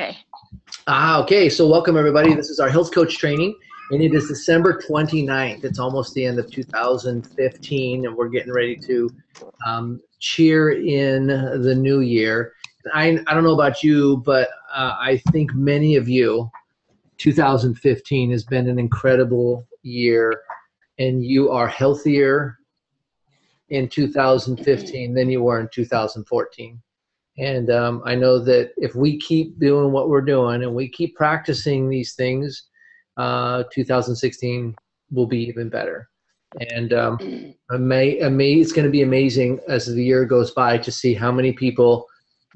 Okay. Okay, so welcome everybody. This is our health coach training, and it is December 29th. It's almost the end of 2015, and we're getting ready to cheer in the new year. I don't know about you, but I think many of you, 2015 has been an incredible year, and you are healthier in 2015 than you were in 2014. And I know that if we keep doing what we're doing and we keep practicing these things, 2016 will be even better. And it's going to be amazing as the year goes by to see how many people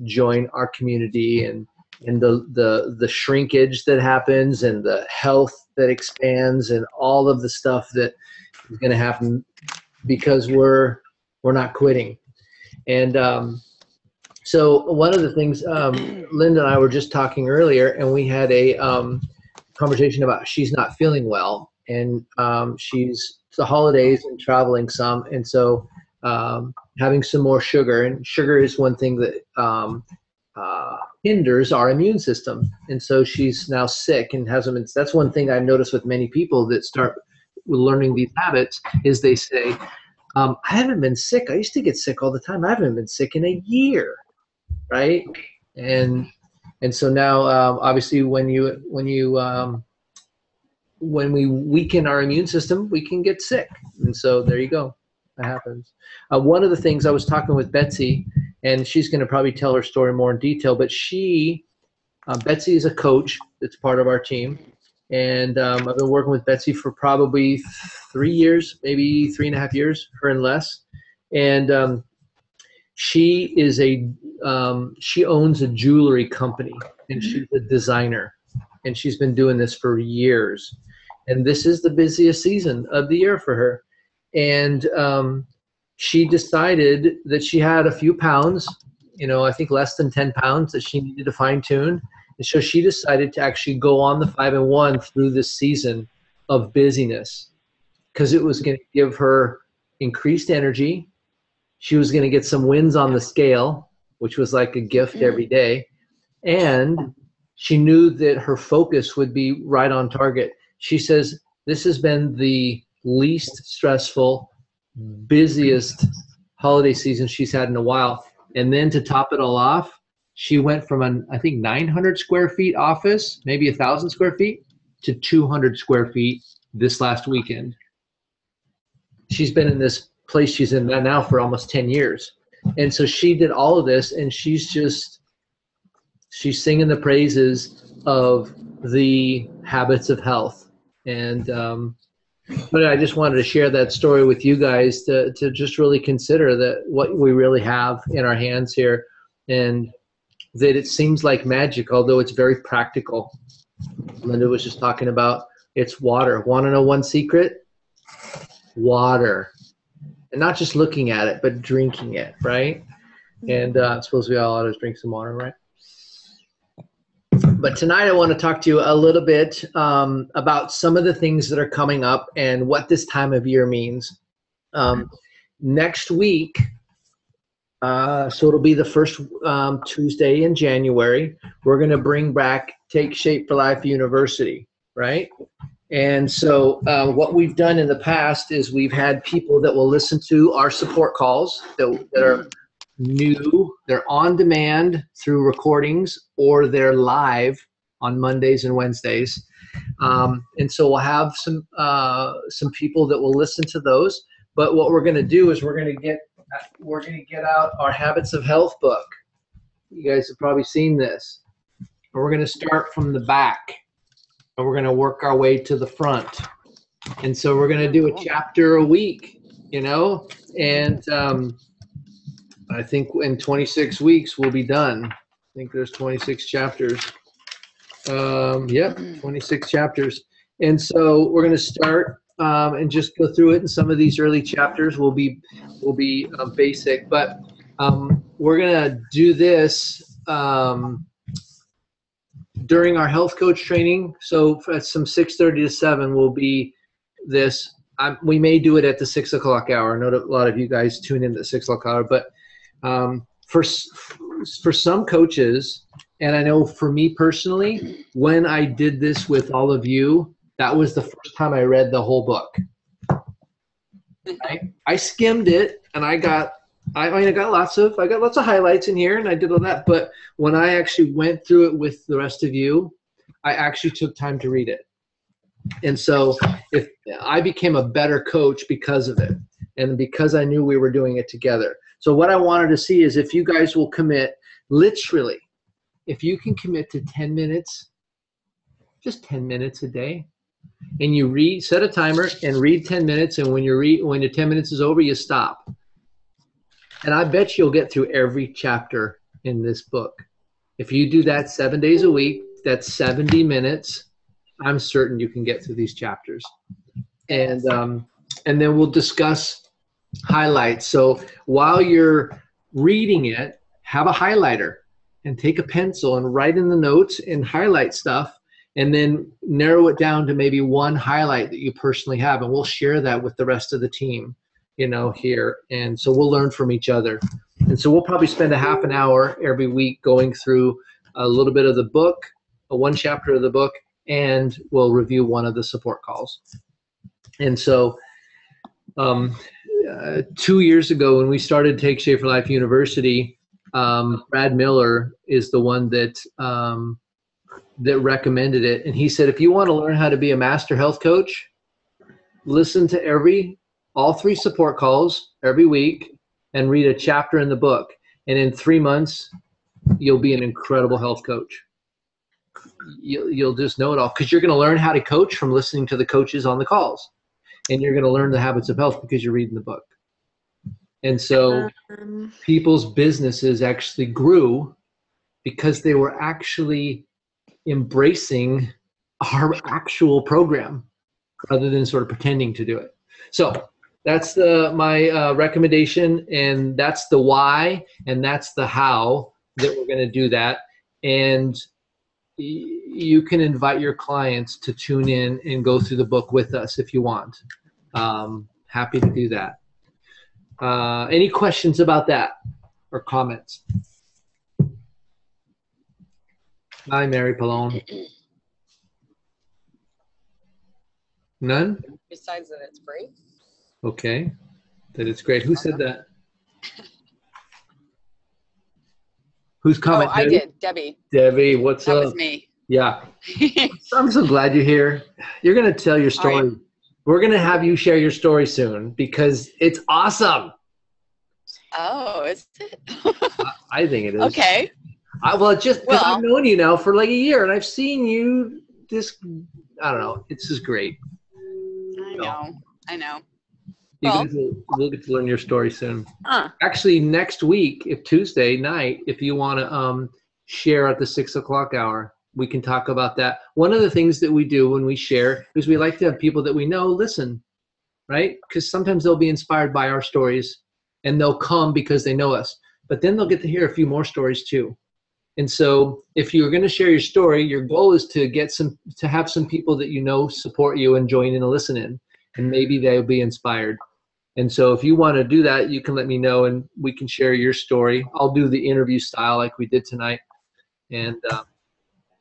join our community and the shrinkage that happens and the health that expands and all of the stuff that is going to happen because we're not quitting. And so one of the things, Linda and I were just talking earlier, and we had a conversation about she's not feeling well, and she's the holidays and traveling some, and so having some more sugar. And sugar is one thing that hinders our immune system, and so she's now sick and hasn't been. That's one thing I've noticed with many people that start learning these habits is they say, I haven't been sick. I used to get sick all the time. I haven't been sick in a year. Right, and so now, obviously, when we weaken our immune system, we can get sick, and so there you go. That happens. One of the things I was talking with Betsy, and she's going to probably tell her story more in detail. But Betsy is a coach that's part of our team, and I've been working with Betsy for probably 3 years, maybe 3.5 years, her and less, and she is she owns a jewelry company, and she's a designer, and she's been doing this for years. And this is the busiest season of the year for her. And she decided that she had a few pounds, I think less than 10 pounds that she needed to fine tune. And so she decided to actually go on the 5-1 through this season of busyness because it was going to give her increased energy. She was going to get some wins on the scale, which was like a gift every day. And she knew that her focus would be right on target. She says, this has been the least stressful, busiest holiday season she's had in a while. And then to top it all off, she went from I think 900 square feet office, maybe 1,000 square feet, to 200 square feet this last weekend. She's been in this place she's in now for almost 10 years. And so she did all of this, and she's singing the praises of the habits of health. And but I just wanted to share that story with you guys to just really consider that what we really have in our hands here, and that it seems like magic, although it's very practical. Linda was just talking about it's water. Want to know one secret? Water. And not just looking at it, but drinking it, right? And I suppose we all ought to drink some water, right? But tonight I want to talk to you a little bit about some of the things that are coming up and what this time of year means. Next week, so it'll be the first Tuesday in January, we're going to bring back Take Shape for Life University, right? And so what we've done in the past is we've had people that will listen to our support calls that are new. They're on demand through recordings, or they're live on Mondays and Wednesdays. And so we'll have some people that will listen to those. But what we're going to do is we're going to get out our Habits of Health book. You guys have probably seen this. And we're going to start from the back. And we're going to work our way to the front. And so we're going to do a chapter a week, and I think in 26 weeks we'll be done. I think there's 26 chapters. Yep, 26 chapters. And so we're going to start and just go through it. And some of these early chapters will be basic, but we're going to do this during our health coach training. So from 6:30 to 7 will be this. We may do it at the 6 o'clock hour. I know that a lot of you guys tune in at the 6 o'clock hour, but for some coaches, And I know for me personally, when I did this with all of you, that was the first time I read the whole book. I skimmed it, and I got lots of highlights in here, and I did all that. But when I actually went through it with the rest of you, I actually took time to read it. And so if I became a better coach because of it, and because I knew we were doing it together. So what I wanted to see is if you guys will commit, literally, if you can commit to 10 minutes, just 10 minutes a day, and you set a timer and read 10 minutes, and when your 10 minutes is over, you stop. And I bet you'll get through every chapter in this book. If you do that 7 days a week, that's 70 minutes. I'm certain you can get through these chapters. And then we'll discuss highlights. So while you're reading it, have a highlighter and take a pencil and write in the notes and highlight stuff, and then narrow it down to maybe one highlight that you personally have. And we'll share that with the rest of the team, here. And so we'll learn from each other. And so we'll probably spend a half an hour every week going through a little bit of the book, one chapter of the book, and we'll review one of the support calls. And so 2 years ago when we started Take Shape for Life University, Brad Miller is the one that recommended it. And he said, if you want to learn how to be a master health coach, listen to all 3 support calls every week and read a chapter in the book. And in 3 months, you'll be an incredible health coach. You'll just know it all, because you're going to learn how to coach from listening to the coaches on the calls. And you're going to learn the habits of health because you're reading the book. And so people's businesses actually grew because they were actually embracing our actual program rather than sort of pretending to do it. So that's my recommendation, and that's the why, and that's the how that we're going to do that. And you can invite your clients to tune in and go through the book with us if you want. Happy to do that. Any questions about that or comments? Hi, Mary Pallone. None? Besides that it's free. Okay. That it's great. Who said that? Who's comment? Oh, I did. Debbie. Debbie, what's up? That was me. Yeah. I'm so glad you're here. You're going to tell your story. Right. We're going to have you share your story soon because it's awesome. Oh, is it? I think it is. Okay. I've known you now for like a year, and I've seen you I don't know. It's just great. I know. We'll get to learn your story soon. Actually, next week, Tuesday night, if you want to share at the 6 o'clock hour, we can talk about that. One of the things that we do when we share is we like to have people that we know listen, right? Because sometimes they'll be inspired by our stories, and they'll come because they know us. But then they'll get to hear a few more stories too. And so if you're going to share your story, your goal is to have some people that you know support you and join in and listen in, and maybe they'll be inspired. And so if you want to do that, you can let me know and we can share your story. I'll do the interview style like we did tonight. And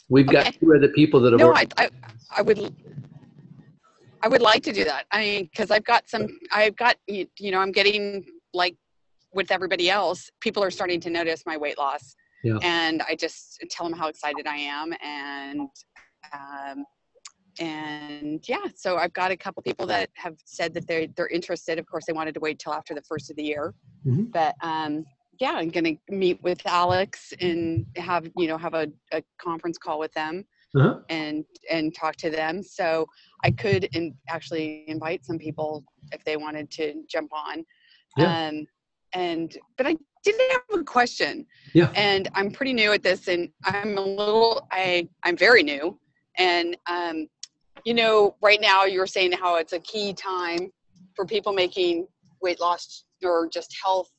we've got 2 other people that have I would like to do that. I mean, because I'm getting, like with everybody else, people are starting to notice my weight loss. Yeah. And I just tell them how excited I am. And yeah, so I've got a couple people that have said that they're interested. Of course, they wanted to wait till after the first of the year. Mm-hmm. But yeah, I'm going to meet with Alex and have a conference call with them. Uh-huh. and talk to them. So I could actually invite some people if they wanted to jump on. Yeah. But I did have a question. Yeah. And I'm pretty new at this, and I'm very new. And right now you're saying how it's a key time for people making weight loss or just health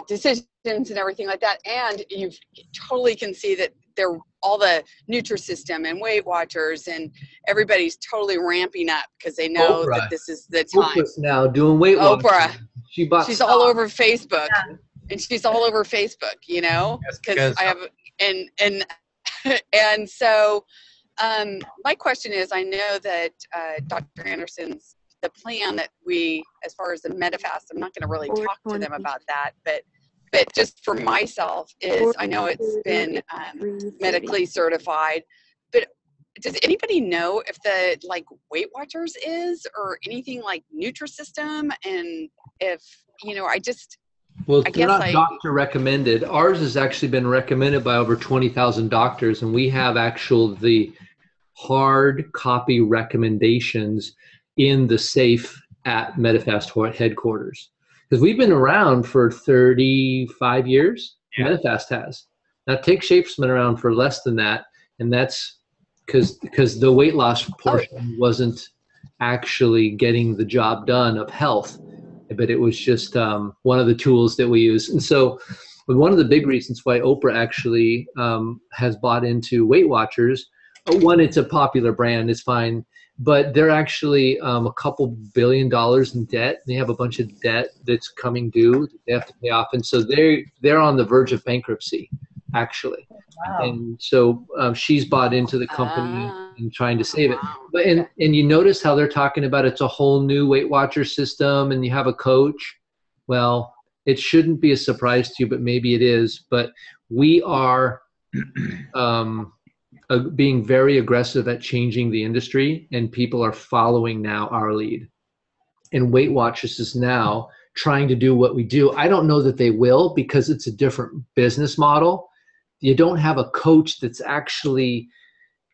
decisions and everything like that. And you totally can see that they're all the Nutrisystem and Weight Watchers and everybody's totally ramping up because they know Oprah. That this is the time. Oprah's now doing Weight Watchers. Oprah. She's all over Facebook. and she's all over Facebook, you know, because I have, and so my question is, I know that Dr. Anderson's, the plan that we, as far as the Medifast, I'm not going to really talk to them about that, but just for myself is, I know it's been medically certified, but does anybody know if the like Weight Watchers is, or anything like Nutrisystem? And if, you know, well, they're not doctor recommended. Ours has actually been recommended by over 20,000 doctors, and we have the hard copy recommendations in the safe at Medifast headquarters. Because we've been around for 35 years. Yeah. Medifast has. Now, Take Shape's been around for less than that, and that's because the weight loss portion wasn't actually getting the job done of health, but it was just one of the tools that we use. And so one of the big reasons why Oprah actually has bought into Weight Watchers, one, it's a popular brand, it's fine, but they're actually a couple $2 billion in debt. They have a bunch of debt that's coming due that they have to pay off. And so they're on the verge of bankruptcy, actually. Wow. And so she's bought into the company and trying to save it. But and you notice how they're talking about it's a whole new Weight Watcher system and you have a coach. Well, it shouldn't be a surprise to you, but maybe it is. But we are being very aggressive at changing the industry, and people are following now our lead. And Weight Watchers is now trying to do what we do. I don't know that they will, because it's a different business model. You don't have a coach that's actually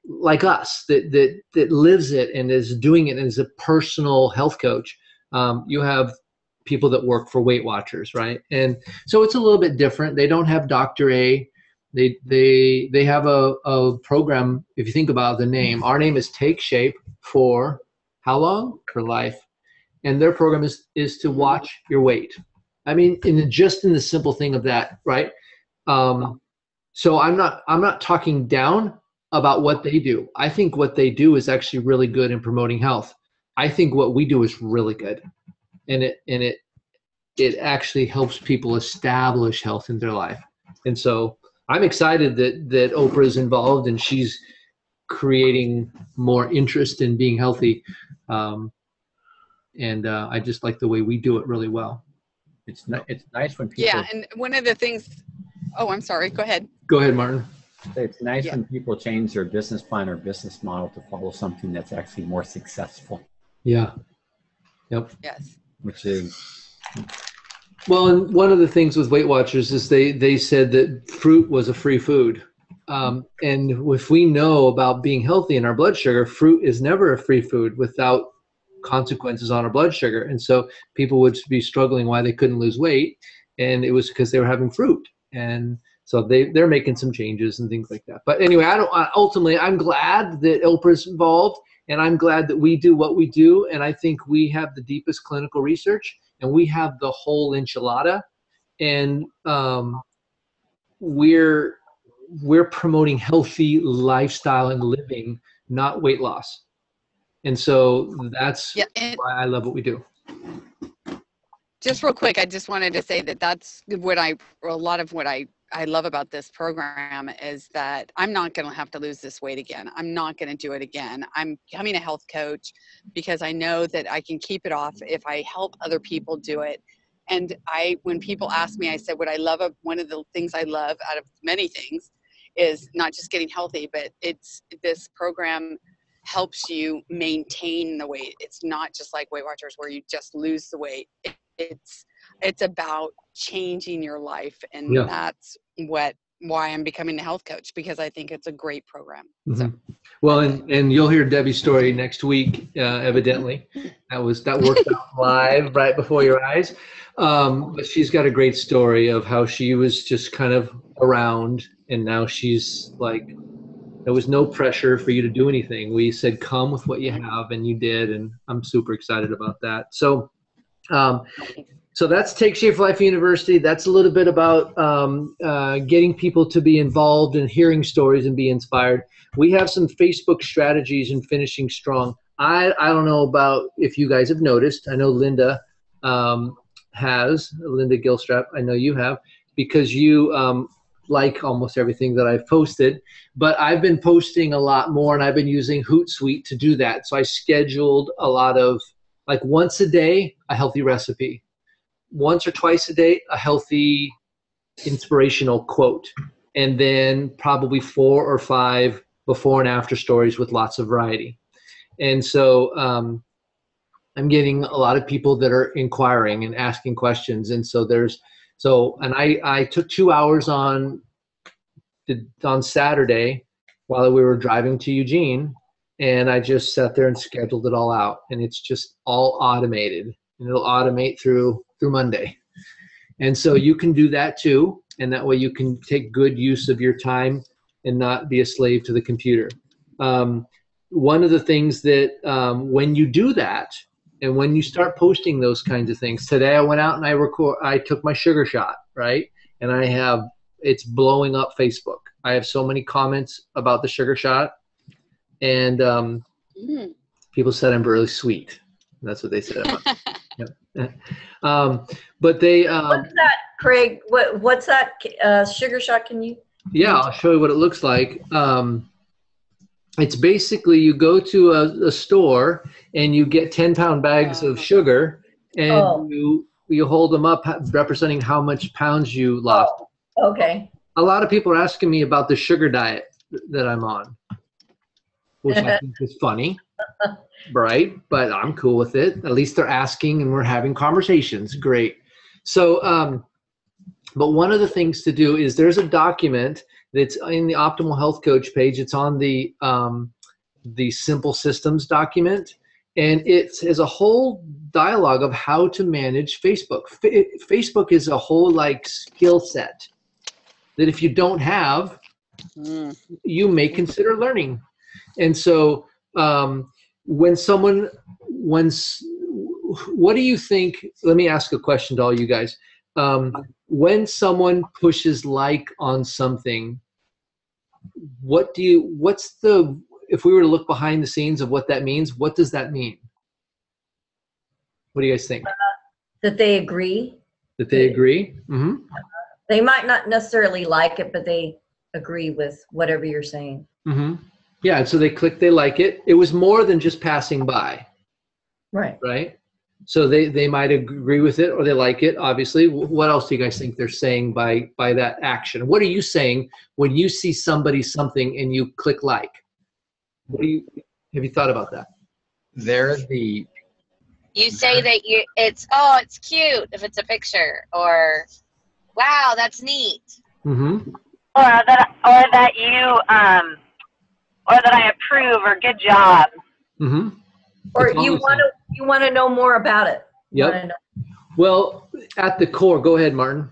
like us, that lives it and is doing it as a personal health coach. You have people that work for Weight Watchers, right? And so it's a little bit different. They don't have Dr. A. They have a program. If you think about the name, our name is Take Shape for how long? For life. And their program is to watch your weight. I mean, just in the simple thing of that, right? So I'm not talking down about what they do. I think what they do is actually really good in promoting health. I think what we do is really good, and it actually helps people establish health in their life. And so I'm excited that Oprah is involved and she's creating more interest in being healthy. And I just like the way we do it really well. It's nice when people. Yeah, and one of the things. Oh, I'm sorry. Go ahead. Go ahead, Martin. It's nice when people change their business plan or business model to follow something that's actually more successful. Yeah. Yep. Yes. Which is. Well, and one of the things with Weight Watchers is they said that fruit was a free food. And if we know about being healthy in our blood sugar, fruit is never a free food without consequences on our blood sugar. And so people would be struggling why they couldn't lose weight. And it was because they were having fruit. And so they're making some changes and things like that. But anyway, ultimately, I'm glad that Oprah's involved, and I'm glad that we do what we do. And I think we have the deepest clinical research, and we have the whole enchilada. And we're promoting healthy lifestyle and living, not weight loss. And so that's why I love what we do. Just real quick, I just wanted to say that's a lot of what I love about this program is that I'm not going to have to lose this weight again. I'm not going to do it again. I'm becoming a health coach because I know that I can keep it off if I help other people do it. And when people ask me, I said, one of the things I love out of many things is not just getting healthy, but this program helps you maintain the weight. It's not just like Weight Watchers where you just lose the weight. It's about changing your life, and that's why I'm becoming a health coach, because I think it's a great program. Mm-hmm. So, well, and you'll hear Debbie's story next week. Evidently, that worked out live right before your eyes. But she's got a great story of how she was just kind of around, and now she's like, there was no pressure for you to do anything. We said, come with what you have, and you did, and I'm super excited about that. So. So that's Take Shape for Life University. That's a little bit about getting people to be involved and hearing stories and be inspired. We have some Facebook strategies in finishing strong. I don't know about if you guys have noticed. I know Linda has, Linda Gilstrap, I know you have, because you like almost everything that I've posted. But I've been posting a lot more, and I've been using Hootsuite to do that. So I scheduled a lot of, like once a day, a healthy recipe. Once or twice a day, a healthy inspirational quote. And then probably 4 or 5 before and after stories with lots of variety. And so I'm getting a lot of people that are inquiring and asking questions. And so I took 2 hours on Saturday while we were driving to Eugene, and I just sat there and scheduled it all out. And it's just all automated, and it'll automate through Monday. And so you can do that too. And that way you can take good use of your time and not be a slave to the computer. One of the things that when you do that, and when you start posting those kinds of things, today I went out and I took my sugar shot, right? And it's blowing up Facebook. I have so many comments about the sugar shot, and people said I'm really sweet. That's what they said about me. Yep. But they what's that, Craig? What's that sugar shot? Can you? Yeah, I'll show you what it looks like. It's basically you go to a store and you get 10-pound bags of sugar, and you hold them up representing how much pounds you lost. Oh, okay. A lot of people are asking me about the sugar diet that I'm on, which I think is funny, right? But I'm cool with it. At least they're asking and we're having conversations. Great. So, but one of the things to do is there's a document that's in the Optimal Health Coach page. It's on the Simple Systems document, and it has a whole dialogue of how to manage Facebook. Facebook is a whole skill set that if you don't have, you may consider learning. And so what do you think, let me ask a question to all you guys. When someone pushes like on something, if we were to look behind the scenes of what that means, what does that mean? What do you guys think? That they agree. That they agree? Mm-hmm. They might not necessarily like it, but they agree with whatever you're saying. Mm-hmm. Yeah, and so they click, they like it. It was more than just passing by. Right. Right? So they might agree with it or they like it, obviously. What else do you guys think they're saying by that action? What are you saying when you see something and you click like? Have you thought about that? You say that it's cute if it's a picture, or wow, that's neat. Mm-hmm. Or that I approve, or good job. Mm-hmm. Or you want to know more about it. Yep. Well, at the core, go ahead, Martin.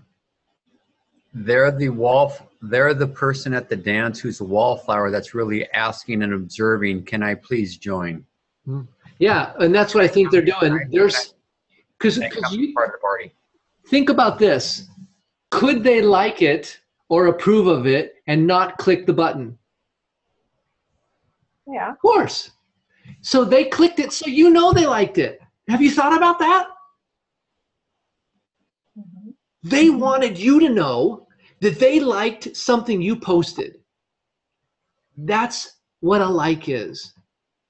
They're the person at the dance who's a wallflower that's really asking and observing, can I please join? Yeah, and that's what I think they're doing. Because you part of the party. Think about this. Could they like it or approve of it and not click the button? Yeah. Of course. So they clicked it, so you know they liked it. Have you thought about that? Mm-hmm. They wanted you to know that they liked something you posted. That's what a like is.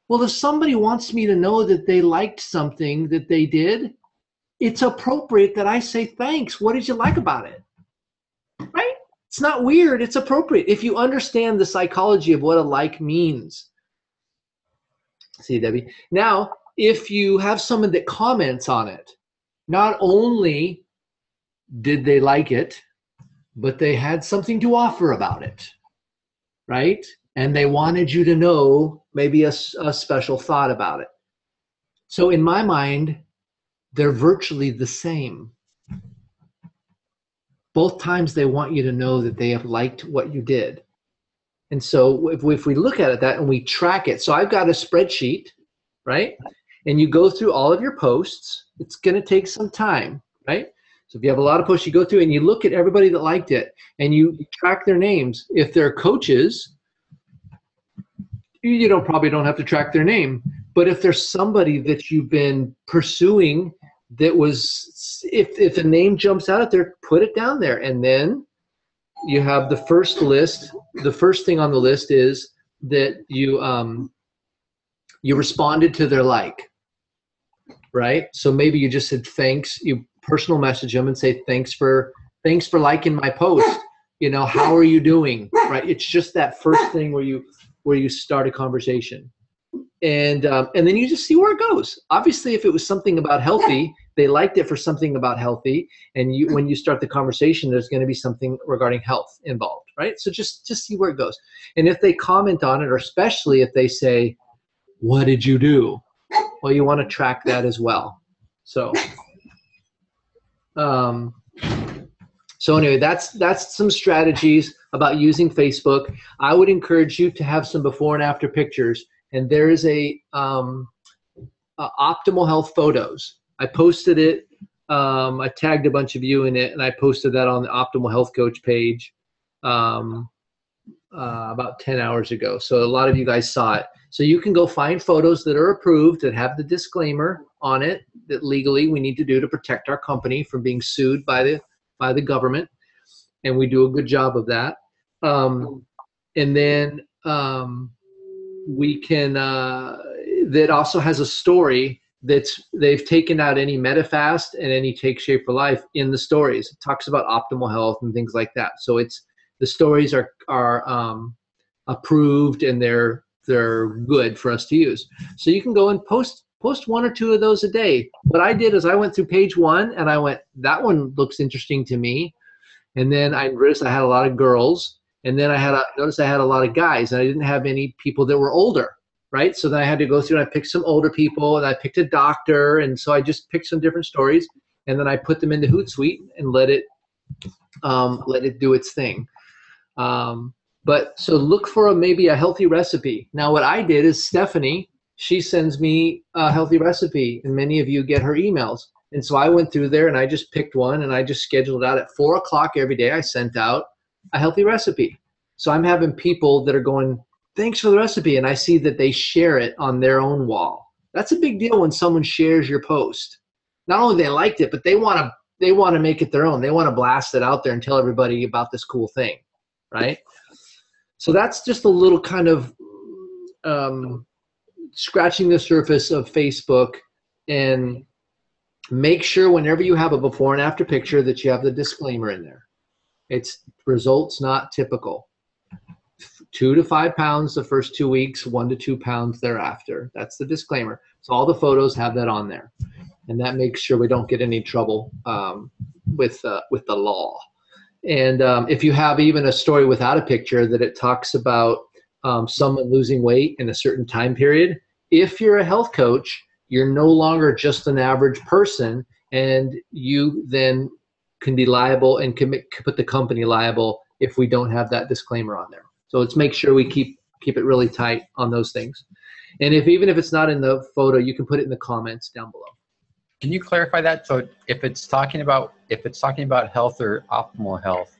Well, if somebody wants me to know that they liked something that they did, it's appropriate that I say, thanks. What did you like about it? Right? It's not weird. It's appropriate. If you understand the psychology of what a like means. See, Debbie. Now, if you have someone that comments on it, not only did they like it, but they had something to offer about it, right? And they wanted you to know maybe a special thought about it. So in my mind, they're virtually the same. Both times they want you to know that they have liked what you did. And so if we look at it and we track it, so I've got a spreadsheet, right? And you go through all of your posts. It's going to take some time, right? So if you have a lot of posts, you go through and you look at everybody that liked it and you track their names. If they're coaches, you probably don't have to track their name. But if there's somebody that you've been pursuing that was, if a name jumps out there, put it down there. And then you have the first list. The first thing on the list is that you responded to their like, right? So maybe you just said thanks. You personal message them and say thanks for liking my post. You know, how are you doing? Right? It's just that first thing where you start a conversation, and then you just see where it goes. Obviously, if it was something about healthy, they liked it for something about healthy, and when you start the conversation, there's going to be something regarding health involved, right? So just see where it goes. And if they comment on it, or especially if they say, "What did you do?" Well, you want to track that as well. So, so anyway, that's some strategies about using Facebook. I would encourage you to have some before and after pictures. And there is a Optimal Health Photos. I posted it. I tagged a bunch of you in it, and I posted that on the Optimal Health Coach page about 10 hours ago. So a lot of you guys saw it. So you can go find photos that are approved, that have the disclaimer on it that legally we need to do to protect our company from being sued by the government, and we do a good job of that. And then we can that also has a story they've taken out any MetaFast and any Take Shape for Life in the stories. It talks about optimal health and things like that. So the stories are approved, and they're good for us to use. So you can go and post 1 or 2 of those a day. What I did is I went through page 1 and I went, that one looks interesting to me. And then I noticed I had a lot of girls, and then I noticed I had a lot of guys, and I didn't have any people that were older, right? So then I had to go through and I picked some older people, and I picked a doctor, and so I just picked some different stories, and then I put them into Hootsuite and let it do its thing. But so look for maybe a healthy recipe. Now what I did is Stephanie, she sends me a healthy recipe, and many of you get her emails. And so I went through there and I just picked one, and I just scheduled it out at 4 o'clock every day. I sent out a healthy recipe. So I'm having people that are going, thanks for the recipe. And I see that they share it on their own wall. That's a big deal when someone shares your post. Not only they liked it, but they want to make it their own. They want to blast it out there and tell everybody about this cool thing, right? So that's just a little kind of scratching the surface of Facebook. And make sure whenever you have a before and after picture that you have the disclaimer in there. It's results not typical. 2 to 5 pounds the first 2 weeks, 1 to 2 pounds thereafter. That's the disclaimer. So all the photos have that on there. And that makes sure we don't get any trouble with the law. And if you have even a story without a picture that it talks about someone losing weight in a certain time period, if you're a health coach, you're no longer just an average person, and you then can be liable and put the company liable if we don't have that disclaimer on there. So let's make sure we keep it really tight on those things. And even if it's not in the photo, you can put it in the comments down below. Can you clarify that? So if it's talking about health or optimal health,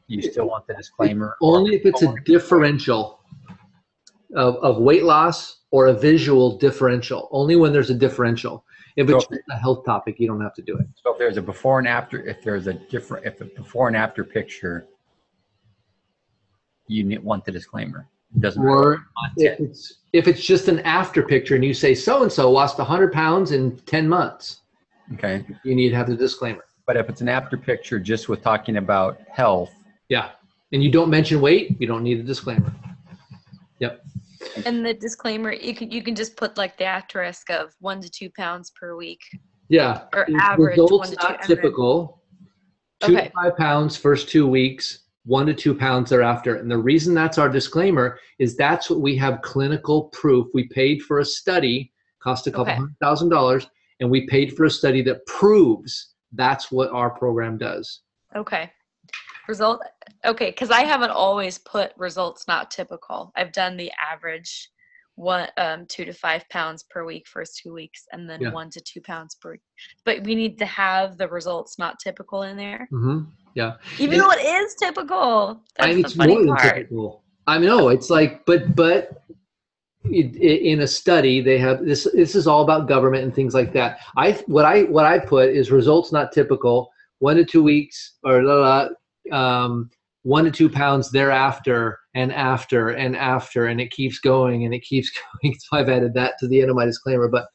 you still want the disclaimer? Only if it's a differential of weight loss or a visual differential. Only when there's a differential. If it's a health topic, you don't have to do it. So if there's a before and after, if a before and after picture, you want the disclaimer. It doesn't matter. If it's just an after picture and you say so-and-so lost 100 pounds in 10 months, okay, you need to have the disclaimer. But if it's an after picture just with talking about health. Yeah, and you don't mention weight, you don't need a disclaimer. Yep. And the disclaimer, you can just put like the asterisk of 1 to 2 pounds per week. Yeah. Or average results 1 to 2. not typical. 2 to 5 pounds first 2 weeks, 1 to 2 pounds thereafter. And the reason that's our disclaimer is that's what we have clinical proof. We paid for a study, cost a couple $100,000, and we paid for a study that proves that's what our program does. Okay. Because I haven't always put results not typical. I've done the average 2 to 5 pounds per week first 2 weeks, and then 1 to 2 pounds per week. But we need to have the results not typical in there. Mm-hmm. Yeah. Even though it is typical. That's it's the funny more than part. typical. I know it's like, but in a study, they have this. This is all about government and things like that. What I put is results not typical. 1 to 2 weeks, or 1 to 2 pounds thereafter, and after, and after, and it keeps going and it keeps going. So I've added that to the end of my disclaimer. But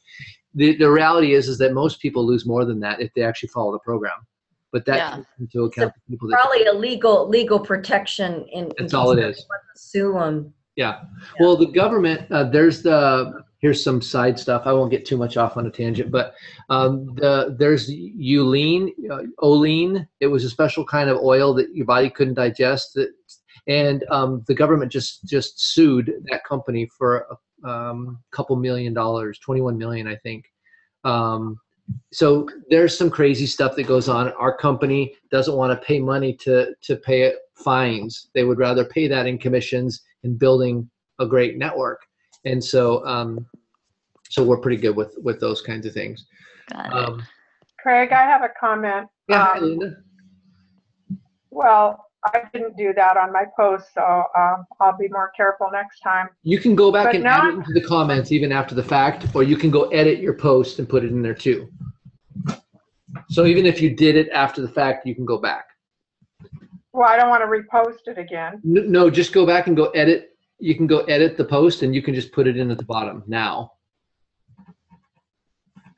the reality is that most people lose more than that if they actually follow the program. But that takes into account the people that probably a legal protection in that's all it is. Sue them. Yeah. Well, the government, here's some side stuff. I won't get too much off on a tangent, but there's Olean. It was a special kind of oil that your body couldn't digest. And the government just sued that company for a couple $1 million, 21 million, I think. So there's some crazy stuff that goes on. Our company doesn't want to pay money to pay fines. They would rather pay that in commissions and building a great network. And so so we're pretty good with those kinds of things. Got it. Craig, I have a comment. Yeah, hi, Linda. Well, I didn't do that on my post, so I'll be more careful next time. You can go back But and not- add it into the comments even after the fact, or you can go edit your post and put it in there too. So even if you did it after the fact, you can go back. Well, I don't want to repost it again. No, just go back and go edit. You can go edit the post and you can just put it in at the bottom now.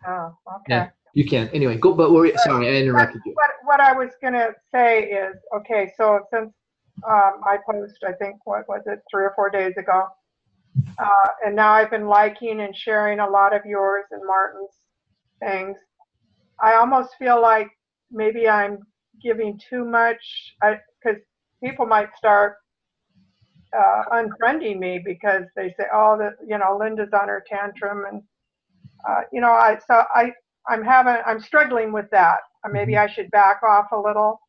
Oh, okay. Yeah, you can. Anyway, go. But sorry, I interrupted you. What I was going to say is, okay, so since I posted, I think, what was it, 3 or 4 days ago, and now I've been liking and sharing a lot of yours and Martin's things, I almost feel like maybe I'm giving too much, because people might start unfriending me because they say, oh, Linda's on her tantrum, and I'm struggling with that. Maybe I should back off a little.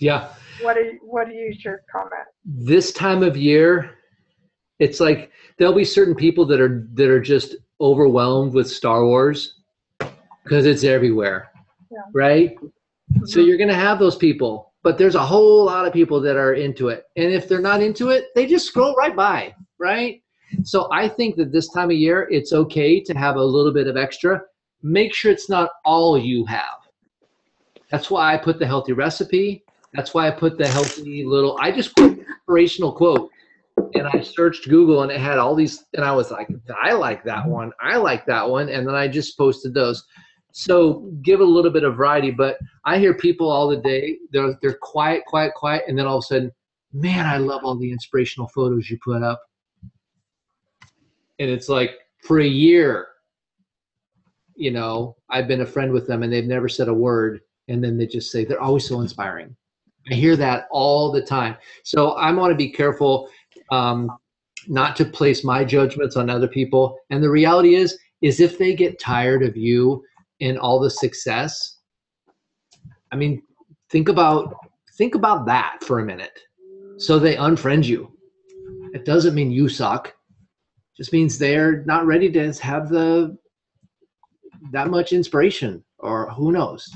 Yeah. What do you your comment? This time of year, it's like there'll be certain people that are just overwhelmed with Star Wars because it's everywhere, right? Mm-hmm. So you're gonna have those people, but there's a whole lot of people that are into it, and if they're not into it, they just scroll right by, right? So I think that this time of year, it's okay to have a little bit of extra. Make sure it's not all you have. That's why I put the healthy recipe. That's why I put the healthy little, I just put inspirational quote, and I searched Google and it had all these, and I was like, I like that one. I like that one. And then I just posted those. So give a little bit of variety, but I hear people all the day, they're quiet, and then all of a sudden, man, I love all the inspirational photos you put up. And it's like, for a year, I've been a friend with them and they've never said a word. And then they just say, they're always so inspiring. I hear that all the time. So I want to be careful not to place my judgments on other people. And the reality is if they get tired of you and all the success, I mean, think about that for a minute. So they unfriend you. It doesn't mean you suck. It just means they're not ready to have that much inspiration, or who knows.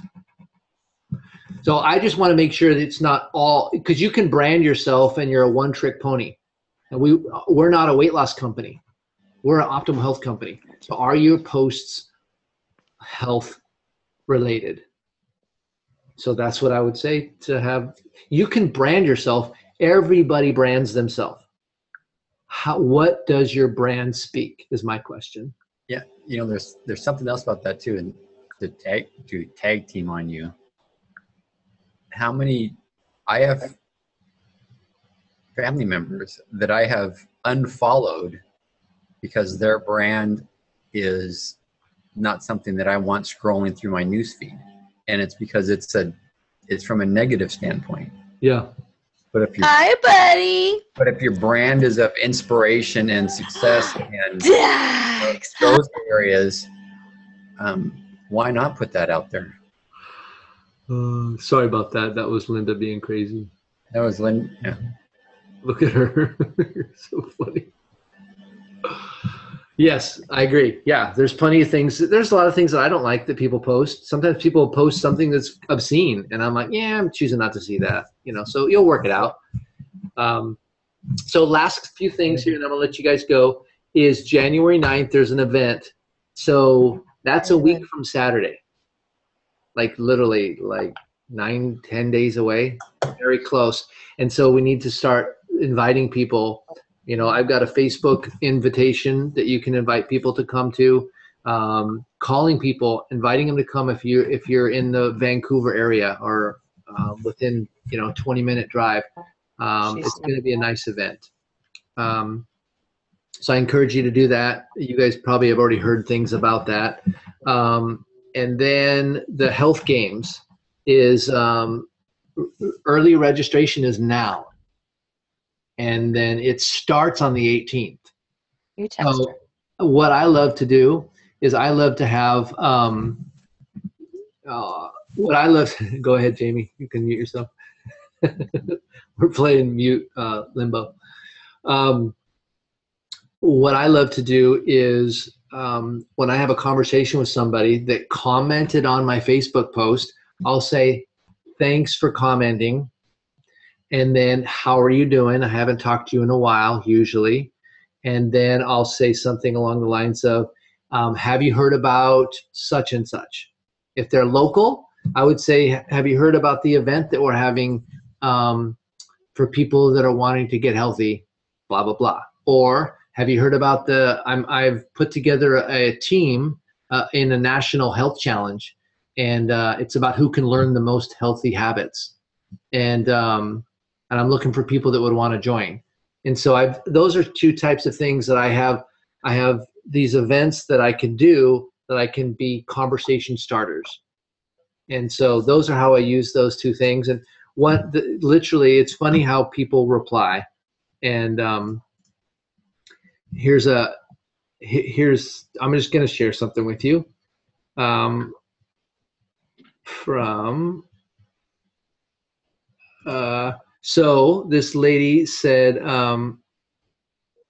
So I just want to make sure that it's not all, because you can brand yourself and you're a one-trick pony. And we're not a weight loss company. We're an optimal health company. So are your posts health related? So that's what I would say to have. You can brand yourself. Everybody brands themselves. What does your brand speak is my question. Yeah, there's something else about that too, and to tag team on you. How many, I have family members that I have unfollowed because their brand is not something that I want scrolling through my newsfeed, and it's because it's from a negative standpoint. Yeah. But if Hi, buddy. But if your brand is of inspiration and success and those areas, why not put that out there? Sorry about that. That was Linda being crazy. That was Linda. Yeah. Look at her. So funny. Yes, I agree. Yeah, there's plenty of things. There's a lot of things that I don't like that people post. Sometimes people post something that's obscene, and I'm like, yeah, I'm choosing not to see that. So you'll work it out. So last few things here, and I'm gonna let you guys go. is January 9th. There's an event. So that's a week from Saturday. Like literally like 9-10 days away, very close. And so we need to start inviting people. You know, I've got a Facebook invitation that you can invite people to come to. Calling people, inviting them to come if you're in the Vancouver area or within 20-minute drive. It's going to be a nice event. So I encourage you to do that. You guys probably have already heard things about that. And then the health games is early registration is now. And then it starts on the 18th. You text So her. what I love to do is I love to have go ahead, Jamie, you can mute yourself. We're playing mute limbo. What I love to do is when I have a conversation with somebody that commented on my Facebook post, I'll say, thanks for commenting. And then, how are you doing? I haven't talked to you in a while, usually. And then I'll say something along the lines of, have you heard about such and such? If they're local, I would say, have you heard about the event that we're having for people that are wanting to get healthy, blah, blah, blah. Or have you heard about I've put together a team in a national health challenge, and it's about who can learn the most healthy habits. And I'm looking for people that would want to join. And so those are two types of things that I have. I have these events that I can do that I can be conversation starters. And so those are how I use those two things. And literally, it's funny how people reply. And I'm just going to share something with you so this lady said,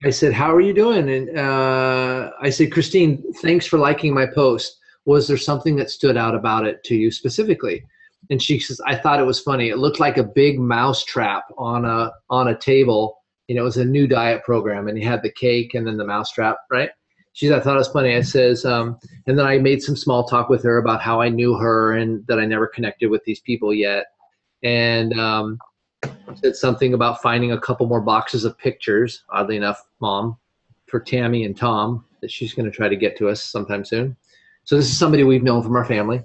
I said, how are you doing? And I said, Christine, thanks for liking my post. Was there something that stood out about it to you specifically? And she says, I thought it was funny. It looked like a big mouse trap on a table. You know, it was a new diet program, and you had the cake and then the mouse trap, right? She said, I thought it was funny. I says, and then I made some small talk with her about how I knew her and that I never connected with these people yet. And said something about finding a couple more boxes of pictures, oddly enough, Mom, for Tammy and Tom, that she's going to try to get to us sometime soon. So this is somebody we've known from our family.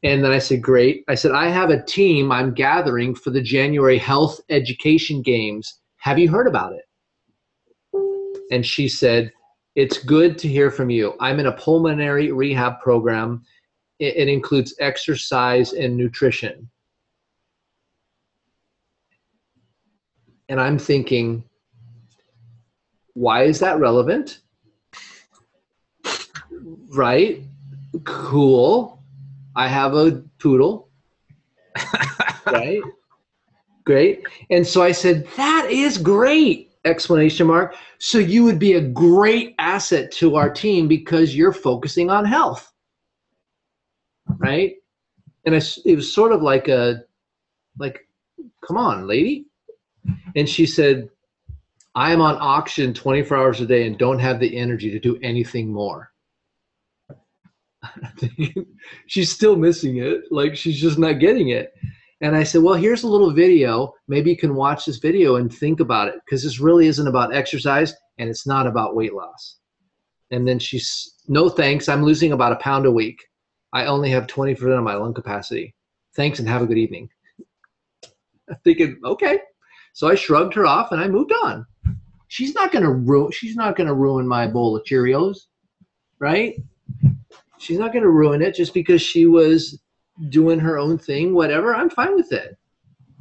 And then I said, great. I said, I have a team I'm gathering for the January Health Education Games. Have you heard about it? And she said, it's good to hear from you. I'm in a pulmonary rehab program. It includes exercise and nutrition. And I'm thinking, why is that relevant? Right? Cool. I have a poodle. Right? Great. And so I said, that is great! Exclamation mark. So you would be a great asset to our team because you're focusing on health. Right? And it was sort of like come on, lady. And she said, I'm on auction 24 hours a day and don't have the energy to do anything more. She's still missing it. Like, she's just not getting it. And I said, well, here's a little video. Maybe you can watch this video and think about it, because this really isn't about exercise and it's not about weight loss. And then she's, no thanks. I'm losing about a pound a week. I only have 20% of my lung capacity. Thanks and have a good evening. I'm thinking, okay. So I shrugged her off and I moved on. She's not gonna ruin my bowl of Cheerios, right? She's not gonna ruin it just because she was doing her own thing, whatever. I'm fine with it.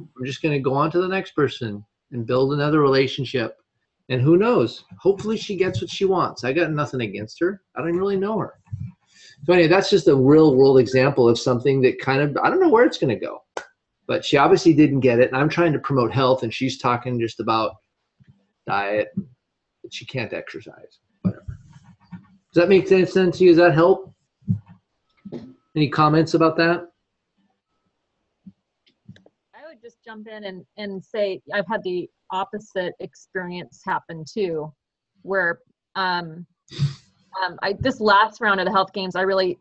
I'm just gonna go on to the next person and build another relationship. And who knows? Hopefully she gets what she wants. I got nothing against her. I don't really know her. So anyway, that's just a real world example of something that kind of, I don't know where it's gonna go. But she obviously didn't get it, and I'm trying to promote health, and she's talking just about diet. She can't exercise, whatever. Does that make sense to you? Does that help? Any comments about that? I would just jump in and say I've had the opposite experience happen too, where this last round of the health games, I really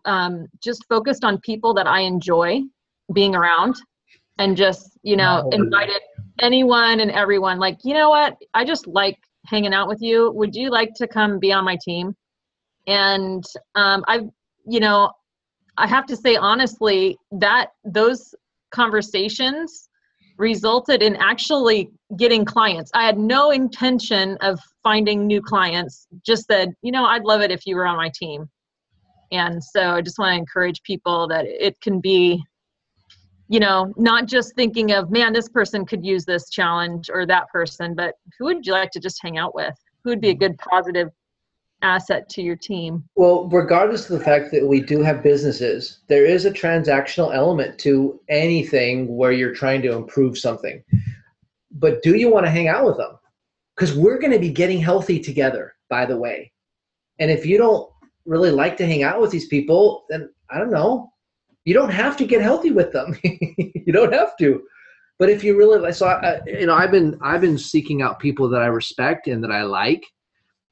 just focused on people that I enjoy being around, and just, invited anyone and everyone, like, you know what, I just like hanging out with you. Would you like to come be on my team? And I have to say honestly that those conversations resulted in actually getting clients. I had no intention of finding new clients, just said, I'd love it if you were on my team. And so I just want to encourage people that it can be, not just thinking of, man, this person could use this challenge, or that person, but who would you like to just hang out with? Who would be a good positive asset to your team? Well, regardless of the fact that we do have businesses, there is a transactional element to anything where you're trying to improve something. But do you want to hang out with them? Because we're going to be getting healthy together, by the way. And if you don't really like to hang out with these people, then I don't know. You don't have to get healthy with them. You don't have to. But if you really like, so I've been seeking out people that I respect and that I like,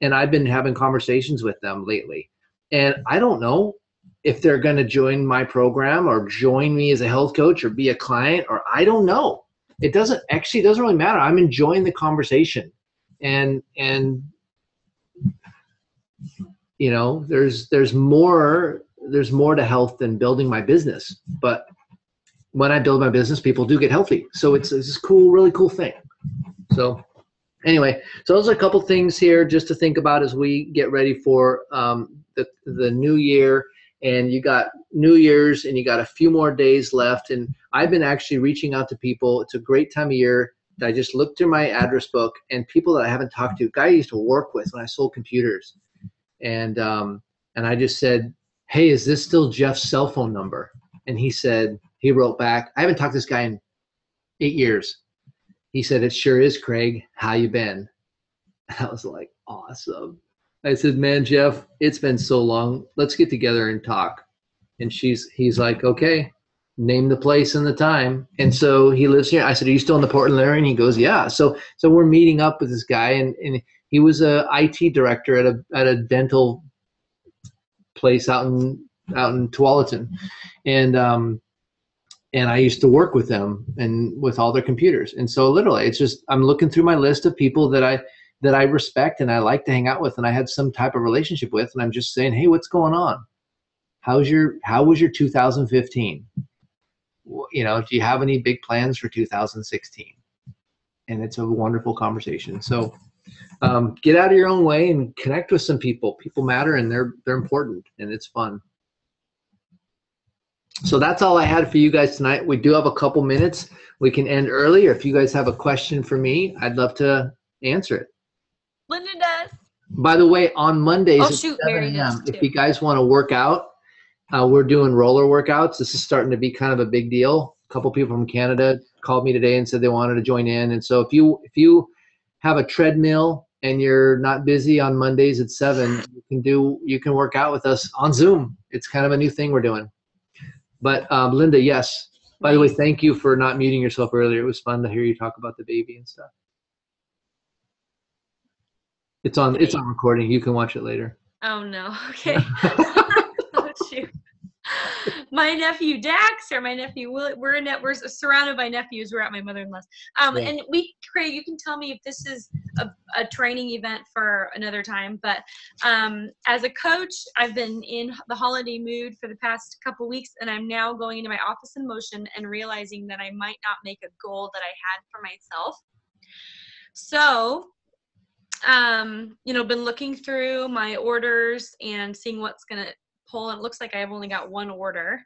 and I've been having conversations with them lately. And I don't know if they're going to join my program or join me as a health coach or be a client, or I don't know. It doesn't really matter. I'm enjoying the conversation. And there's more to health than building my business. But when I build my business, people do get healthy. So it's this cool, really cool thing. So anyway, so those are a couple things here just to think about as we get ready for the new year. And you got New Year's, and you got a few more days left. And I've been actually reaching out to people. It's a great time of year. I just looked through my address book, and people that I haven't talked to, a guy I used to work with when I sold computers. And I just said, hey, is this still Jeff's cell phone number? And he wrote back, I haven't talked to this guy in 8 years. He said, it sure is, Craig. How you been? And I was like, awesome. I said, man, Jeff, it's been so long. Let's get together and talk. And he's like, okay, name the place and the time. And so he lives here. I said, are you still in the Portland area? And he goes, yeah. So we're meeting up with this guy, and he was a IT director at a dental place out in Tualatin. And I used to work with them and with all their computers. And so literally it's just, I'm looking through my list of people that I respect and I like to hang out with and I had some type of relationship with, and I'm just saying, hey, what's going on? How was your 2015? Do you have any big plans for 2016? And it's a wonderful conversation. So get out of your own way and connect with some people. People matter, and they're important, and it's fun. So that's all I had for you guys tonight. We do have a couple minutes. We can end early, or if you guys have a question for me, I'd love to answer it. Linda does. By the way, on Mondays at 7 Mary a.m., does too. if you guys want to work out, we're doing roller workouts. This is starting to be kind of a big deal. A couple people from Canada called me today and said they wanted to join in. And so if you have a treadmill and you're not busy on Mondays at 7, you can work out with us on Zoom. It's kind of a new thing we're doing. But Linda, yes. By the way, thank you for not muting yourself earlier. It was fun to hear you talk about the baby and stuff. It's on recording. You can watch it later. Oh no. Okay. Oh shoot. My nephew Dax or my nephew Will, we're surrounded by nephews. We're at my mother-in-law's. And Craig, you can tell me if this is a training event for another time. But as a coach, I've been in the holiday mood for the past couple weeks, and I'm now going into my office in motion and realizing that I might not make a goal that I had for myself. So, been looking through my orders and seeing what's gonna pull, and it looks like I've only got one order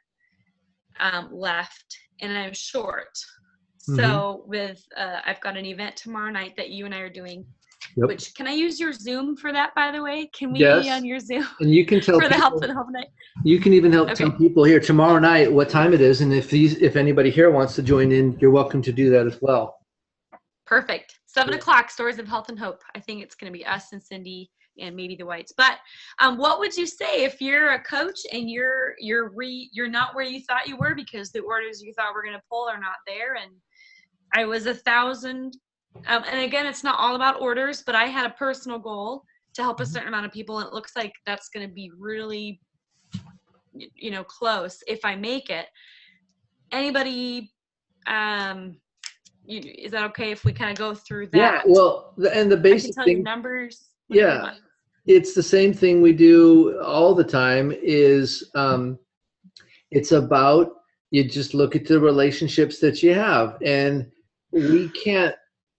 left, and I'm short. Mm-hmm. So I've got an event tomorrow night that you and I are doing. Yep. Which, can I use your Zoom for that, by the way? Can we be on your Zoom? And you can tell for the Health and Hope night. You can even tell people here tomorrow night what time it is, and if anybody here wants to join in, you're welcome to do that as well. Perfect. 7 o'clock, Stories of Health and Hope. I think it's going to be us and Cindy and maybe the Whites. But what would you say if you're a coach and you're not where you thought you were because the orders you thought were going to pull are not there? And I was 1,000. And again, it's not all about orders, but I had a personal goal to help a certain amount of people, and it looks like that's going to be really, you know, close if I make it. Anybody, is that okay if we kind of go through that? Yeah, well, and the I can basic tell you thing, numbers. whatever you yeah, want. it's the same thing we do all the time is it's about, you just look at the relationships that you have, and we can't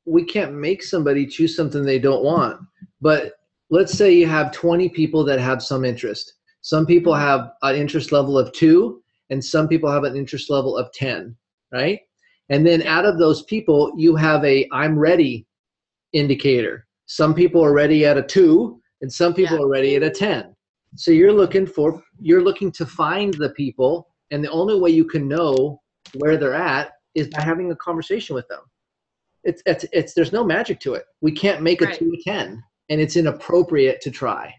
make somebody choose something they don't want. But let's say you have 20 people that have some interest. Some people have an interest level of 2, and some people have an interest level of 10, right? And then out of those people, you have a I'm ready indicator. Some people are ready at a 2, and some people are ready at a 10. So you're looking to find the people, and the only way you can know where they're at is by having a conversation with them. It's there's no magic to it. We can't make a 2 a 10, and it's inappropriate to try.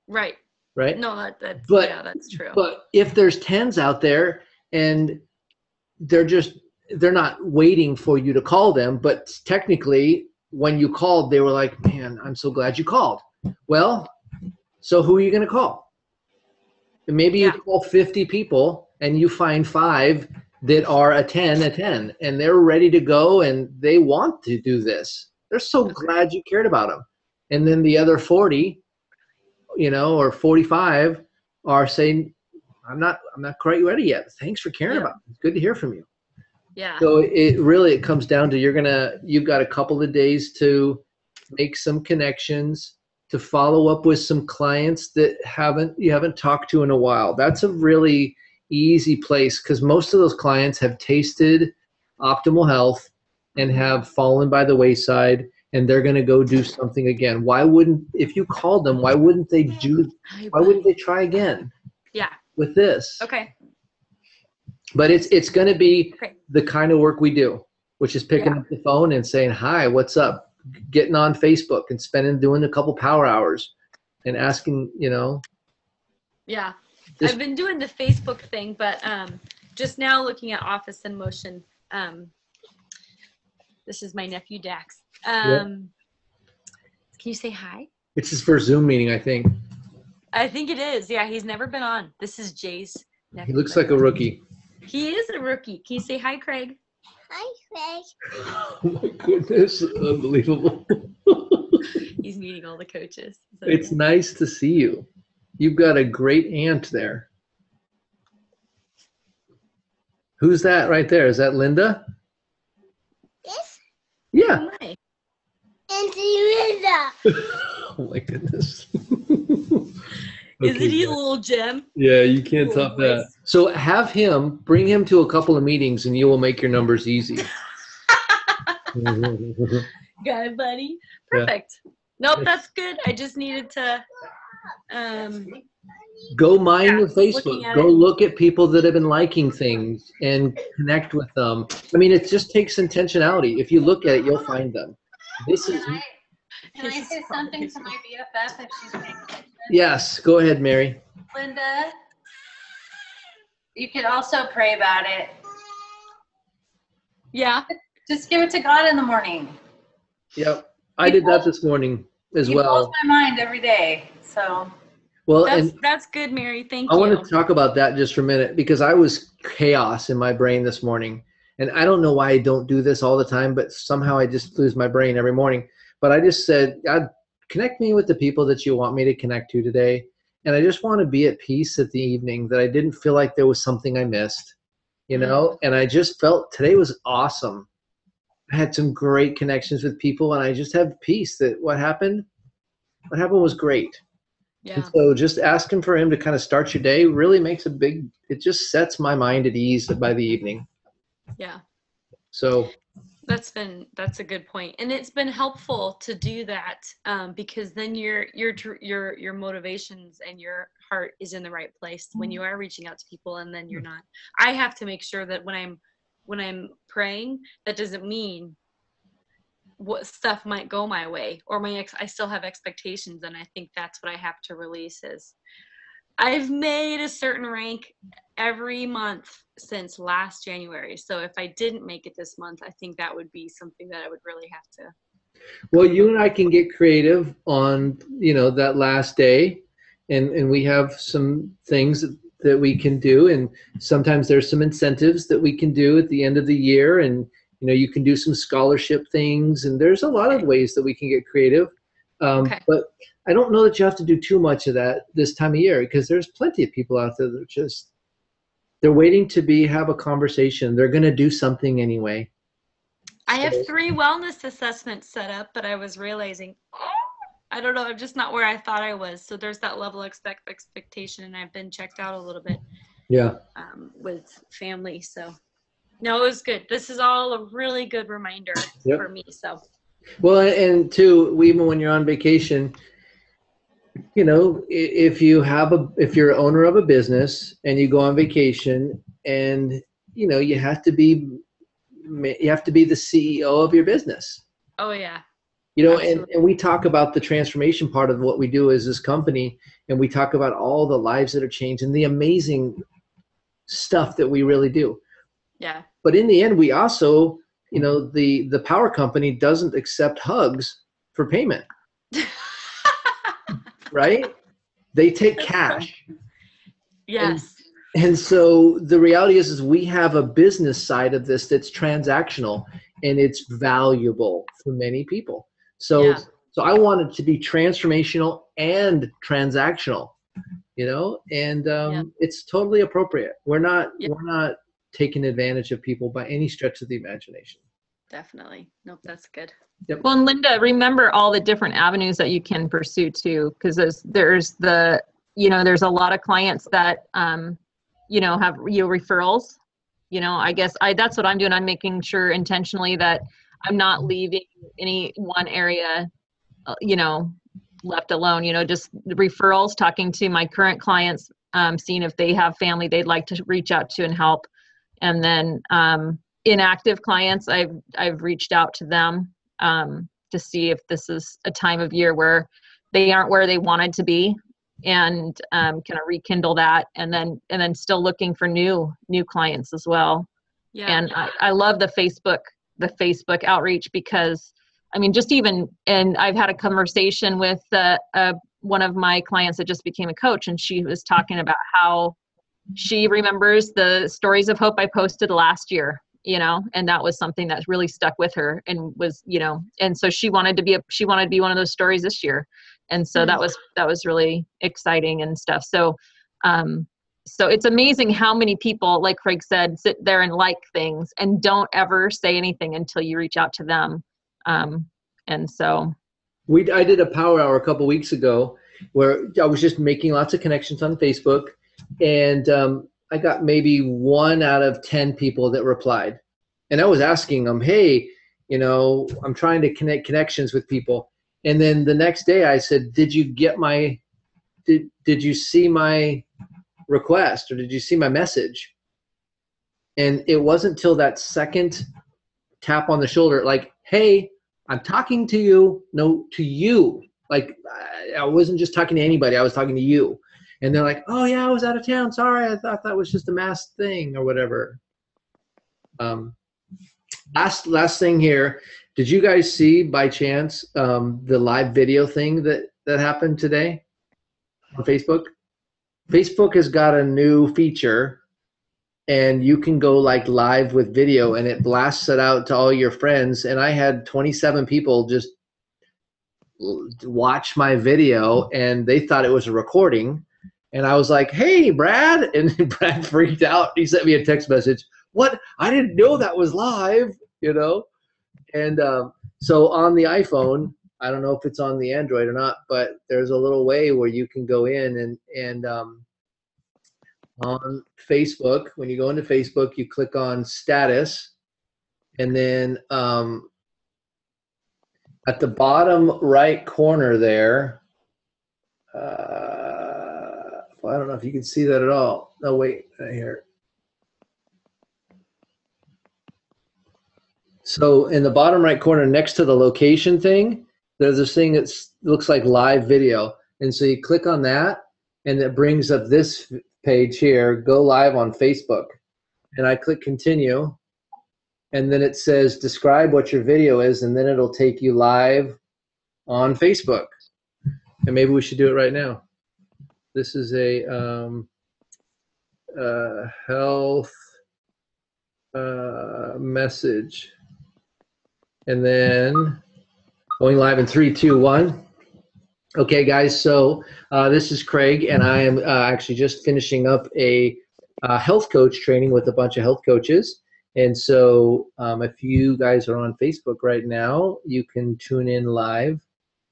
Right. Right? No, that's that's true. But if there's 10s out there and they're not waiting for you to call them, but technically when you called, they were like, man, I'm so glad you called. Well, so who are you going to call? And maybe you call 50 people and you find 5 that are a 10, and they're ready to go and they want to do this. They're so glad you cared about them. And then the other 40, or 45 are saying, I'm not quite ready yet. Thanks for caring about me. It's good to hear from you. Yeah. So it comes down to you've got a couple of days to make some connections, to follow up with some clients that you haven't talked to in a while. That's a really easy place because most of those clients have tasted optimal health and have fallen by the wayside, and they're going to go do something again. If you called them, why wouldn't they try again? Yeah. With this. Okay. But it's going to be the kind of work we do, which is picking up the phone and saying, hi, what's up? Getting on Facebook and doing a couple power hours and asking, Yeah. I've been doing the Facebook thing, but just now looking at Office in Motion. This is my nephew, Dax. Can you say hi? It's his first Zoom meeting, I think. I think it is. Yeah, he's never been on. This is Jay's nephew. He looks like a rookie. He is a rookie. Can you say hi, Craig? Hi, Craig. Oh my goodness, unbelievable. He's meeting all the coaches. So it's nice to see you. You've got a great aunt there. Who's that right there? Is that Linda? Yes. Yeah. Hi. Auntie Linda. Oh my goodness. Isn't he a little gem? Yeah, you can't top that. So bring him to a couple of meetings and you will make your numbers easy. Got it, buddy. Perfect. Yeah. Nope, that's good. I just needed to go mine your Facebook. Go look at people that have been liking things and connect with them. I mean, it just takes intentionality. If you look at it, you'll find them. Can I say something to my BFF if she's paying attention? Yes, go ahead, Mary. Linda, you could also pray about it. Yeah. Just give it to God in the morning. Yep. I did that this morning as well. It blows my mind every day. So. Well, that's good, Mary. Thank you. I want to talk about that just for a minute because I was chaos in my brain this morning. And I don't know why I don't do this all the time, but somehow I just lose my brain every morning. But I just said, God, connect me with the people that you want me to connect to today. And I just want to be at peace at the evening, that I didn't feel like there was something I missed, and I just felt today was awesome. I had some great connections with people and I just have peace that what happened was great. Yeah. And so just asking for him to kind of start your day really makes it just sets my mind at ease by the evening. Yeah. So that's a good point. And it's been helpful to do that because then your motivations and your heart is in the right place when you are reaching out to people, and then you're not. I have to make sure that when I'm praying, that doesn't mean what stuff might go my way or I still have expectations, and I think that's what I have to release is I've made a certain rank every month since last January. So if I didn't make it this month, I think that would be something that I would really have to Well, you and I can get creative on, that last day, and we have some things that we can do, and sometimes there's some incentives that we can do at the end of the year, and you can do some scholarship things, and there's a lot of ways that we can get creative. But I don't know that you have to do too much of that this time of year, because there's plenty of people out there that they're waiting to have a conversation. They're going to do something anyway. I have 3 wellness assessments set up, but I was realizing, I don't know, I'm just not where I thought I was. So there's that level of expectation, and I've been checked out a little bit. Yeah. With family. So no, it was good. This is all a really good reminder for me. So. Well, and too, even when you're on vacation, if you're an owner of a business and you go on vacation, and you have to be the CEO of your business. Oh yeah. And we talk about the transformation part of what we do as this company, and we talk about all the lives that are changed and the amazing stuff that we really do. Yeah. But in the end, we also, the power company doesn't accept hugs for payment. Right? They take cash. Yes. And so the reality is we have a business side of this that's transactional, and it's valuable for many people. So I want it to be transformational and transactional, and it's totally appropriate. We're not taking advantage of people by any stretch of the imagination. Definitely. Nope, that's good. Yep. Well, and Linda, remember all the different avenues that you can pursue too, because there's a lot of clients that have referrals. I guess that's what I'm doing. I'm making sure intentionally that I'm not leaving any one area, left alone. Just referrals, talking to my current clients, seeing if they have family they'd like to reach out to and help, and then inactive clients, I've reached out to them to see if this is a time of year where they aren't where they wanted to be, and kind of rekindle that, and then still looking for new clients as well. Yeah. And I love the Facebook outreach, because and I've had a conversation with one of my clients that just became a coach, and she was talking about how she remembers the stories of hope I posted last year, and that was something that really stuck with her, and was, and so she wanted to be one of those stories this year. And so that was really exciting and stuff. So, so it's amazing how many people, like Craig said, sit there and like things and don't ever say anything until you reach out to them. And so I did a power hour a couple weeks ago where I was just making lots of connections on Facebook, and I got maybe 1 out of 10 people that replied, and I was asking them, hey, I'm trying to connect connections with people. And then the next day I said, did you see my request, or did you see my message? And it wasn't till that second tap on the shoulder, like, hey, I'm talking to you. No, to you. Like, I wasn't just talking to anybody. I was talking to you. And they're like, oh yeah, I was out of town. Sorry. I thought that was just a mass thing or whatever. Last thing here. Did you guys see by chance the live video thing that happened today on Facebook? Facebook has got a new feature, and you can go like live with video, and it blasts it out to all your friends. And I had 27 people just watch my video, and they thought it was a recording. And I was like, hey, Brad. And Brad freaked out. He sent me a text message. What? I didn't know that was live, And so on the iPhone, I don't know if it's on the Android or not, but there's a little way where you can go in and on Facebook, when you go into Facebook, you click on status, and then at the bottom right corner there, I don't know if you can see that at all. No, wait, right here. So in the bottom right corner next to the location thing, there's this thing that looks like live video. And so you click on that, and it brings up this page here, go live on Facebook. And I click continue. and then it says describe what your video is, and then it'll take you live on Facebook. And maybe we should do it right now. This is a health message. And then going live in 3, 2, 1. Okay, guys, so this is Craig, and I am actually just finishing up a health coach training with a bunch of health coaches. And so if you guys are on Facebook right now, you can tune in live.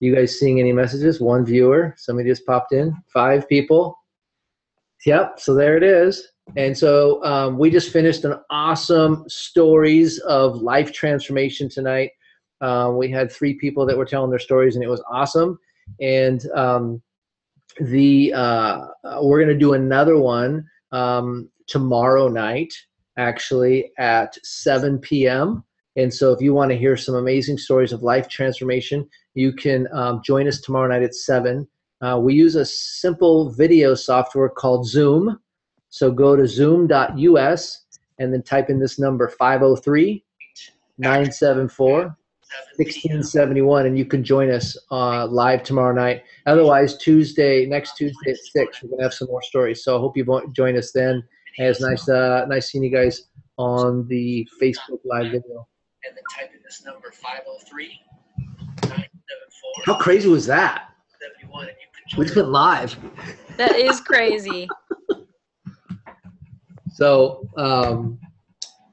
You guys seeing any messages? 1 viewer. Somebody just popped in. 5 people. Yep, so there it is. And so we just finished an awesome stories of life transformation tonight. We had 3 people that were telling their stories, and it was awesome. And we're going to do another one tomorrow night, actually, at 7 p.m. And so if you want to hear some amazing stories of life transformation, you can join us tomorrow night at 7. We use a simple video software called Zoom. So go to zoom.us and then type in this number 503-974-1671, and you can join us live tomorrow night. Otherwise, next Tuesday at 6, we're going to have some more stories. So I hope you join us then. And it's nice seeing you guys on the Facebook Live video. And then type in this number 503-974. How crazy was that? 71, and you can join. We just went live. That is crazy. So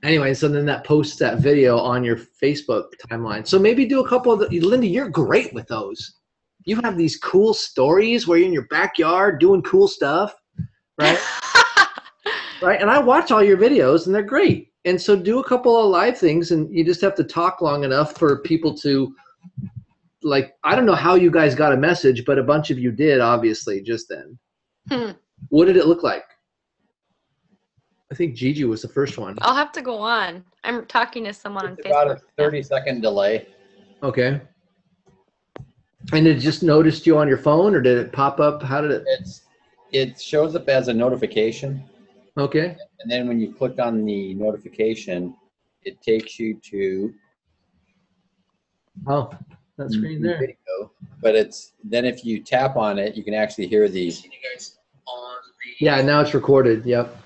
anyway, so then that posts that video on your Facebook timeline. So maybe do a couple of Linda, you're great with those. You have these cool stories where you're in your backyard doing cool stuff, right? Right, and I watch all your videos, and they're great. And so do a couple of live things, and you just have to talk long enough for people to, like, I don't know how you guys got a message, but a bunch of you did, obviously, just then. What did it look like? I think Gigi was the first one. I'll have to go on. I'm talking to someone on Facebook. About a 30-second delay. Okay. And it just noticed you on your phone, or did it pop up? How did it? It shows up as a notification. Okay. And then when you click on the notification, it takes you to that screen there. Video. But then if you tap on it, you can actually hear the. Yeah, now it's recorded. Yep.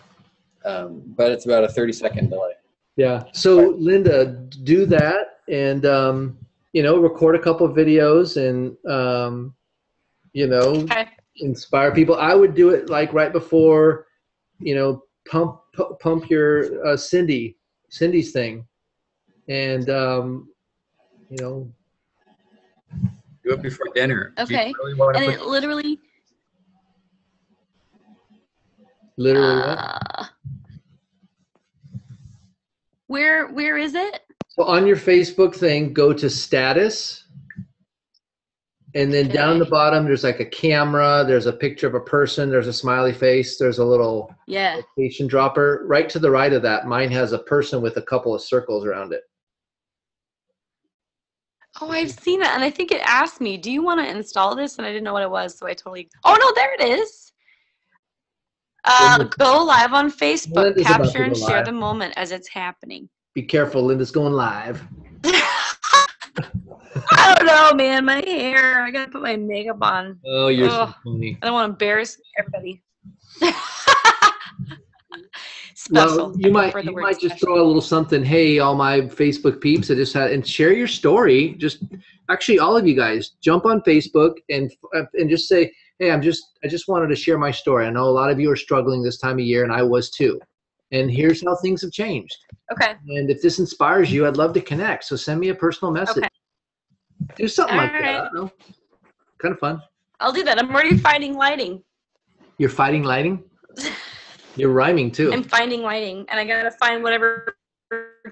But it's about a 30-second delay. Yeah. So Linda, do that, and record a couple of videos, and Okay. inspire people. I would do it like right before, pump your Cindy's thing, and do it before dinner. Okay. Really and it literally. What? Where is it? So on your Facebook thing, go to status, and then down the bottom, there's like a camera, there's a picture of a person, there's a smiley face, there's a little location dropper. Right to the right of that, mine has a person with a couple of circles around it. Oh, I've seen that, and I think it asked me, do you want to install this? And I didn't know what it was, so I totally. Oh no, there it is. Go live on Facebook, Linda's capture and go share live. the moment as it's happening. Be careful, Linda's going live. I don't know, man. My hair. I gotta put my makeup on. Oh, you're so funny. I don't want to embarrass everybody. Well, you might just throw a little something. Hey, all my Facebook peeps, and share your story. Just actually, all of you guys, jump on Facebook and just say, hey, I just wanted to share my story. I know a lot of you are struggling this time of year, and I was too. And here's how things have changed. Okay. And if this inspires you, I'd love to connect. So send me a personal message. Okay. Do something like that. I don't know. Kind of fun. I'll do that. I'm already finding lighting. You're fighting lighting? You're rhyming too. I'm finding lighting, and I gotta find whatever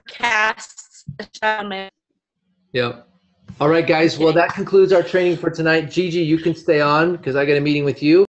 casts a shot on my. Yep. All right, guys. Well, that concludes our training for tonight. Gigi, you can stay on because I got a meeting with you.